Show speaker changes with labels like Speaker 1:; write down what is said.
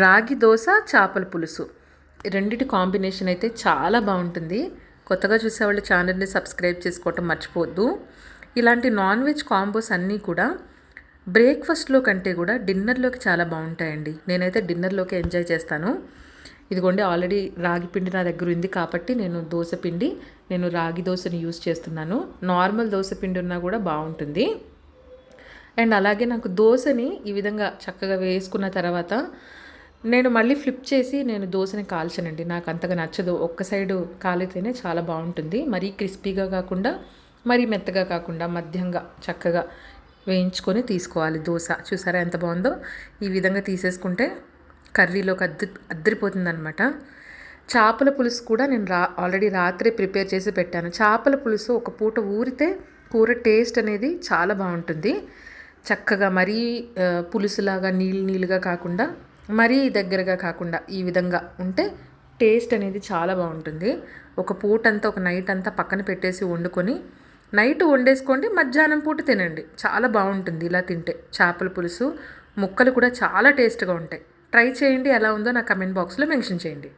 Speaker 1: రాగి దోశ చేపల పులుసు రెండిటి కాంబినేషన్ అయితే చాలా బాగుంటుంది. కొత్తగా చూసేవాళ్ళు ఛానల్ని సబ్స్క్రైబ్ చేసుకోవటం మర్చిపోవద్దు. ఇలాంటి నాన్ వెజ్ కాంబోస్ అన్నీ కూడా బ్రేక్ఫాస్ట్లో కంటే కూడా డిన్నర్లోకి చాలా బాగుంటాయండి. నేనైతే డిన్నర్లోకి ఎంజాయ్ చేస్తాను. ఇదిగోండి ఆల్రెడీ రాగి పిండి నా దగ్గర ఉంది కాబట్టి నేను రాగి దోశని యూస్ చేస్తున్నాను. నార్మల్ దోశ పిండి ఉన్నా కూడా బాగుంటుంది. అండ్ అలాగే నాకు దోశని ఈ విధంగా చక్కగా వేసుకున్న తర్వాత నేను మళ్ళీ ఫ్లిప్ చేసి నేను దోశని కాల్చనండి. నాకు అంతగా నచ్చదు. ఒక్క సైడు కాలితేనే చాలా బాగుంటుంది. మరీ క్రిస్పీగా కాకుండా మరీ మెత్తగా కాకుండా మధ్యంగా చక్కగా వేయించుకొని తీసుకోవాలి దోశ. చూసారా ఎంత బాగుందో? ఈ విధంగా తీసేసుకుంటే కర్రీలోకి అద్దరిపోతుందనమాట. చేపల పులుసు కూడా నేను ఆల్రెడీ రాత్రి ప్రిపేర్ చేసి పెట్టాను. చేపల పులుసు ఒక పూట ఊరితే కూర టేస్ట్ అనేది చాలా బాగుంటుంది. చక్కగా మరీ పులుసులాగా నీళ్ళుగా కాకుండా మరీ దగ్గరగా కాకుండా ఈ విధంగా ఉంటే టేస్ట్ అనేది చాలా బాగుంటుంది. ఒక పూట అంతా ఒక నైట్ అంతా పక్కన పెట్టేసి వండుకొని నైట్ వండేసుకోండి, మధ్యాహ్నం పూట తినండి. చాలా బాగుంటుంది ఇలా తింటే. చేపల పులుసు ముక్కలు కూడా చాలా టేస్ట్గా ఉంటాయి. ట్రై చేయండి. ఎలా ఉందో నా కమెంట్ బాక్స్లో మెన్షన్ చేయండి.